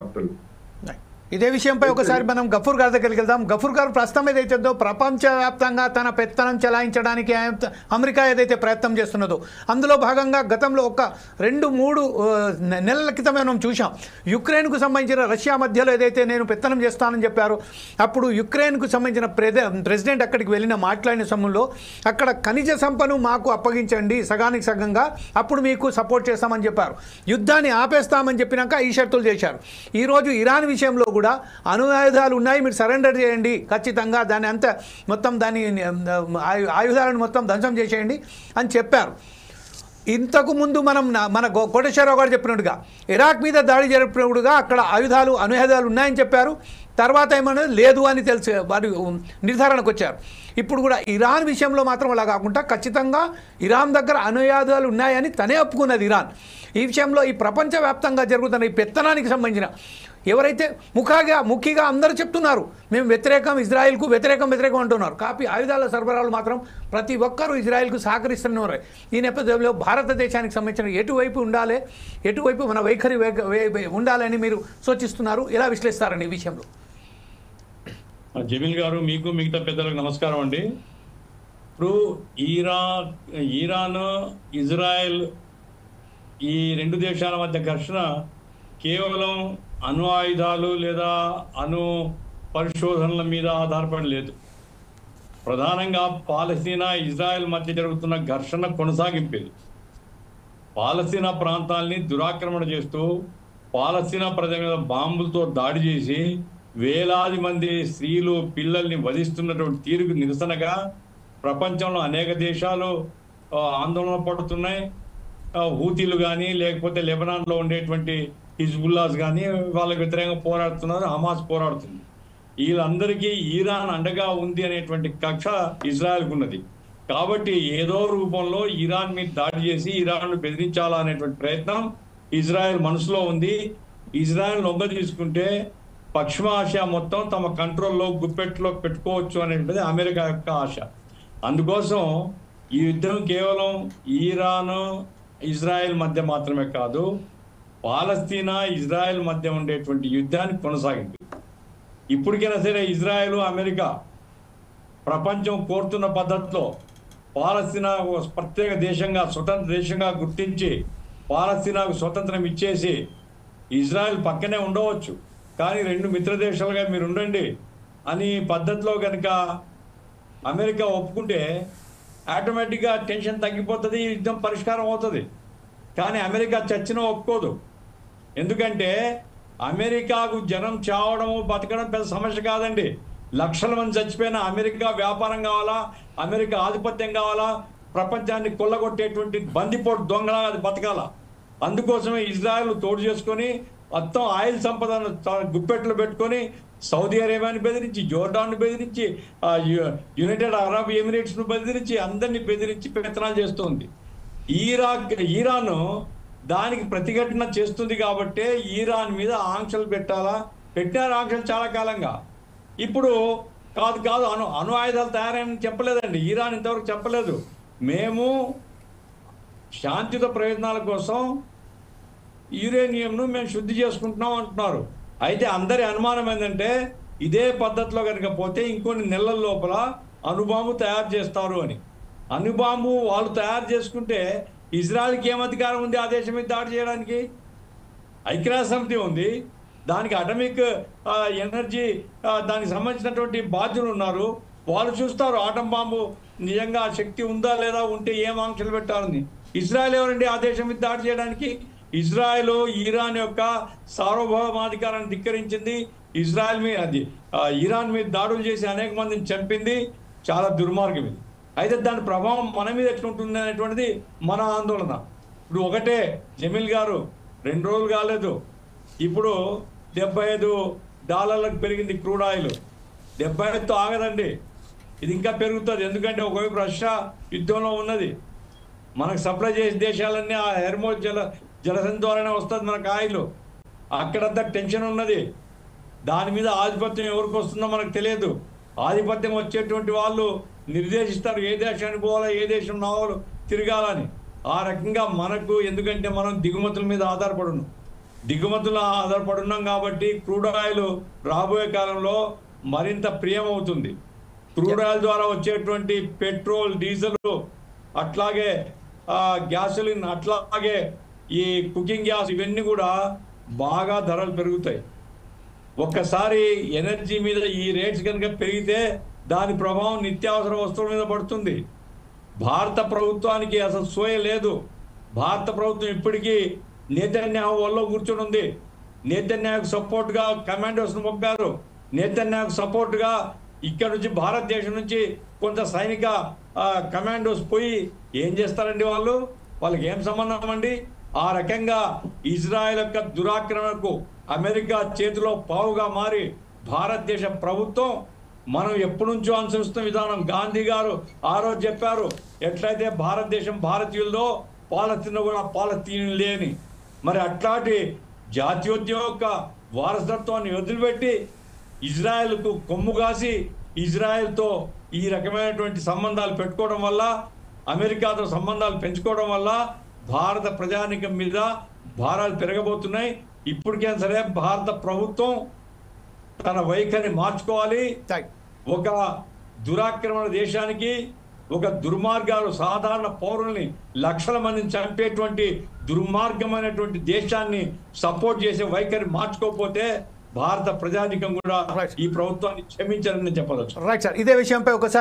వార్తలు. ఇదే విషయంపై ఒకసారి మనం గఫూర్ గారి దగ్గరికి వెళ్దాం. గఫూర్ గారు, ప్రస్తుతం ఏదైతుందో ప్రపంచవ్యాప్తంగా తన పెత్తనం చెలాయించడానికి అమెరికా ఏదైతే ప్రయత్నం చేస్తున్నదో అందులో భాగంగా గతంలో ఒక 2-3 నెలల క్రితమే మనం చూసాం. యుక్రెయిన్కు సంబంధించిన రష్యా మధ్యలో ఏదైతే నేను పెత్తనం చేస్తానని చెప్పారో అప్పుడు యుక్రెయిన్కు సంబంధించిన ప్రెసిడెంట్ అక్కడికి వెళ్ళిన మాట్లాడిన సమయంలో అక్కడ ఖనిజ సంపను మాకు అప్పగించండి సగానికి సగంగా, అప్పుడు మీకు సపోర్ట్ చేస్తామని చెప్పారు. యుద్ధాన్ని ఆపేస్తామని చెప్పినాక ఈ షరతులు చేశారు. ఈరోజు ఇరాన్ విషయంలో కూడా అణుఆయుధాలు ఉన్నాయి, మీరు సరెండర్ చేయండి ఖచ్చితంగా, దాన్ని అంతా మొత్తం దాని ఆయుధాలను మొత్తం ధ్వంసం చేసేయండి అని చెప్పారు. ఇంతకు ముందు మన కోటేశ్వరరావు గారు చెప్పినట్టుగా ఇరాక్ మీద దాడి జరిపినట్టుగా అక్కడ అణుఆయుధాలు ఉన్నాయని చెప్పారు. తర్వాత ఏమన్నా లేదు అని తెలిసి వారు నిర్ధారణకు వచ్చారు. ఇప్పుడు కూడా ఇరాన్ విషయంలో మాత్రం అలా కాకుండా ఖచ్చితంగా ఇరాన్ దగ్గర అణుఆయుధాలు ఉన్నాయని తనే ఒప్పుకున్నది ఇరాన్. ఈ విషయంలో ఈ ప్రపంచవ్యాప్తంగా జరుగుతున్న ఈ పెత్తనానికి సంబంధించిన ఎవరైతే ముఖ్యంగా అందరూ చెప్తున్నారు మేము ఇజ్రాయెల్కు వ్యతిరేకం అంటున్నారు. కాపీ ఆయుధాల సరఫరాలు మాత్రం ప్రతి ఒక్కరూ ఇజ్రాయెల్కు సహకరిస్తున్నారు. ఈ నేపథ్యంలో భారతదేశానికి సంబంధించిన ఎటువైపు మన వైఖరి ఉండాలని మీరు సూచిస్తున్నారు, ఎలా విశ్లేషిస్తారని ఈ విషయంలో? జమీల్ గారు, మీకు మిగతా పెద్దలకు నమస్కారం అండి. ఇప్పుడు ఇరాన్ ఇజ్రాయెల్ ఈ 2 దేశాల మధ్య ఘర్షణ కేవలం అణు ఆయుధాలు లేదా అణు పరిశోధనల మీద ఆధారపడి లేదు. ప్రధానంగా పాలస్తీనా ఇజ్రాయెల్ మధ్య జరుగుతున్న ఘర్షణ కొనసాగింపేది. పాలస్తీనా ప్రాంతాల్ని దురాక్రమణ చేస్తూ పాలస్తీనా ప్రజల మీద బాంబులతో దాడి చేసి వేలాది మంది స్త్రీలు పిల్లల్ని వధిస్తున్నటువంటి తీరుకు నిరసనగా ప్రపంచంలో అనేక దేశాలు ఆందోళన పడుతున్నాయి. హూతీలు కానీ లేకపోతే లెబనాన్లో ఉండేటువంటి హిజ్బుల్లాస్ కానీ వాళ్ళకి వ్యతిరేకంగా పోరాడుతున్నారు, హమాస్ పోరాడుతుంది. వీళ్ళందరికీ ఇరాన్ అండగా ఉంది అనేటువంటి కక్ష ఇజ్రాయెల్కు ఉన్నది. కాబట్టి ఏదో రూపంలో ఇరాన్ మీద దాడి చేసి ఇరాన్ను బెదిరించాలా అనేటువంటి ప్రయత్నం ఇజ్రాయెల్ మనసులో ఉంది. ఇజ్రాయెల్ లొంగ తీసుకుంటే పశ్చిమ ఆసియా మొత్తం తమ కంట్రోల్లో గుప్పెట్లో పెట్టుకోవచ్చు అనేటువంటిది అమెరికా యొక్క ఆశ. అందుకోసం ఈ యుద్ధం కేవలం ఇరాన్ ఇజ్రాయెల్ మధ్య మాత్రమే కాదు, పాలస్తీనా ఇజ్రాయెల్ మధ్య ఉండేటువంటి యుద్ధాన్ని కొనసాగింది. ఇప్పటికైనా సరే ఇజ్రాయెల్ అమెరికా ప్రపంచం కోరుతున్న పద్ధతిలో పాలస్తీనా ప్రత్యేక దేశంగా స్వతంత్ర దేశంగా గుర్తించి పాలస్తీనాకు స్వతంత్రం ఇచ్చేసి ఇజ్రాయెల్ పక్కనే ఉండవచ్చు కానీ 2 మిత్ర దేశాలుగా మీరు ఉండండి అని పద్ధతిలో కనుక అమెరికా ఒప్పుకుంటే ఆటోమేటిక్గా టెన్షన్ తగ్గిపోతుంది, యుద్ధం పరిష్కారం అవుతుంది. కానీ అమెరికా చచ్చినా ఒప్పుకోదు. ఎందుకంటే అమెరికాకు జనం చావడం బతకడం పెద్ద సమస్య కాదండి. లక్షల మంది చచ్చిపోయినా అమెరికా వ్యాపారం కావాలా, అమెరికా ఆధిపత్యం కావాలా, ప్రపంచాన్ని కొల్లగొట్టేటువంటి బందిపోటు దొంగలా అది బతకాల. అందుకోసమే ఇజ్రాయెల్ తోడు చేసుకొని మొత్తం ఆయిల్ సంపదను గుప్పెట్లు పెట్టుకొని సౌదీ అరేబియాని బెదిరించి, జోర్డాన్ను బెదిరించి, యునైటెడ్ అరబ్ ఎమిరేట్స్ను బెదిరించి, అందరినీ బెదిరించి పెత్తనాలు చేస్తుంది. ఇరాన్ దానికి ప్రతిఘటన చేస్తుంది కాబట్టి ఇరాన్ మీద ఆంక్షలు పెట్టినారు ఆంక్షలు చాలా కాలంగా. ఇప్పుడు కాదు అణు ఆయుధాలు తయారని చెప్పలేదండి ఇరాన్, ఇంతవరకు చెప్పలేదు. మేము శాంతియుత ప్రయత్నాల కోసం యురేనియంను మేము శుద్ధి చేసుకుంటున్నాం అంటున్నారు. అయితే అందరి అనుమానం ఏంటంటే ఇదే పద్ధతిలో కనుక పోతే ఇంకొన్ని నెలల లోపల అణుబాంబు తయారు చేస్తారు అని. అణుబాంబు వాళ్ళు తయారు చేసుకుంటే ఇజ్రాయెల్కి ఏం అధికారం ఉంది ఆ దేశం మీద దాడి చేయడానికి? ఐక్యరాజ్య సమితి ఉంది, దానికి అటమిక్ ఎనర్జీ దానికి సంబంధించినటువంటి బాధ్యులు ఉన్నారు. వాళ్ళు చూస్తారు ఆటం బాంబు నిజంగా శక్తి ఉందా లేదా, ఉంటే ఏం ఆంక్షలు పెట్టాలని. ఇజ్రాయెల్ ఎవరండి ఆ దేశం మీద దాడి చేయడానికి? ఇజ్రాయెల్ ఇరాన్ యొక్క సార్వభౌమాధికారాన్ని ధిక్కరించింది. ఇజ్రాయెల్ మీద ఇరాన్ మీద దాడులు చేసి అనేక మందిని చంపింది. చాలా దుర్మార్గం ఇది. అయితే దాని ప్రభావం మన మీద ఎట్లుంటుంది అనేటువంటిది మన ఆందోళన. ఇప్పుడు ఒకటే జమీల్ గారు, 2 రోజులు కాలేదు, ఇప్పుడు $75 పెరిగింది క్రూడ్ ఆయిల్. 75తో ఆగదండి, ఇది ఇంకా పెరుగుతుంది. ఎందుకంటే ఒకవైపు రష్యా యుద్ధంలో ఉన్నది, మనకు సప్లై చేసే దేశాలన్నీ ఆ హెర్మోజ్ జలసంధి ద్వారానే వస్తుంది మనకు ఆయిల్. అక్కడంతా టెన్షన్ ఉన్నది. దాని మీద ఆధిపత్యం ఎవరికి వస్తుందో మనకు తెలియదు. ఆధిపత్యం వచ్చేటువంటి వాళ్ళు నిర్దేశిస్తారు ఏ దేశానికి పోవాలో, ఏ దేశం నావాలో తిరగాలని. ఆ రకంగా మనకు, ఎందుకంటే మనం దిగుమతుల మీద ఆధారపడును. దిగుమతుల ఆధారపడి ఉన్నాం కాబట్టి క్రూడ్ ఆయిల్ రాబోయే కాలంలో మరింత ప్రియమవుతుంది. క్రూడ్ ఆయిల్ ద్వారా వచ్చేటువంటి పెట్రోల్, డీజిల్, అట్లాగే గ్యాసోలిన్, అట్లాగే ఈ కుకింగ్ గ్యాస్, ఇవన్నీ కూడా బాగా ధరలు పెరుగుతాయి. ఒక్కసారి ఎనర్జీ మీద ఈ రేట్స్ కనుక పెరిగితే దాని ప్రభావం నిత్యావసర వస్తువుల మీద పడుతుంది. భారత ప్రభుత్వానికి అసలు సోయ లేదు. భారత ప్రభుత్వం ఇప్పటికీ నేతన్యాహు వల్ల కూర్చొని ఉంది. నేతన్యాహుకు సపోర్ట్గా కమాండోస్ను పంపారు. నేతన్యాహుకు సపోర్ట్గా ఇక్కడ నుంచి భారతదేశం నుంచి కొంత సైనిక కమాండోస్ పోయి ఏం చేస్తారండి వాళ్ళు? వాళ్ళకి ఏం సంబంధం అండి? ఆ రకంగా ఇజ్రాయెల్ యొక్క దురాక్రమణకు అమెరికా చేతిలో పావుగా మారి భారతదేశ ప్రభుత్వం మనం ఎప్పటి నుంచో అనుసరిస్తున్న విధానం, గాంధీ గారు ఆ రోజు చెప్పారు, ఎట్లయితే భారతదేశం భారతీయులదో పాలస్తీన్ కూడా పాలస్తీనులే అని. మరి అట్లాంటి జాతీయోద్యమం యొక్క వారసత్వాన్ని వదిలిపెట్టి ఇజ్రాయెల్కు కొమ్ము కాసి ఇజ్రాయెల్తో ఈ రకమైనటువంటి సంబంధాలు పెట్టుకోవడం వల్ల, అమెరికాతో సంబంధాలు పెంచుకోవడం వల్ల భారత ప్రజానికం మీద భారాలు పెరగబోతున్నాయి. ఇప్పటికైనా సరే భారత ప్రభుత్వం తన వైఖరిని మార్చుకోవాలి. ఒక దురాక్రమణ దేశానికి, ఒక దుర్మార్గాలు సాధారణ పౌరుల్ని లక్షల మందిని చంపేటువంటి దుర్మార్గమైనటువంటి దేశాన్ని సపోర్ట్ చేసే వైఖరి మార్చుకోకపోతే భారత ప్రజానికం కూడా ఈ ప్రభుత్వాన్ని క్షమించారని చెప్పవచ్చు. రైట్ సార్, ఇదే విషయంపై ఒకసారి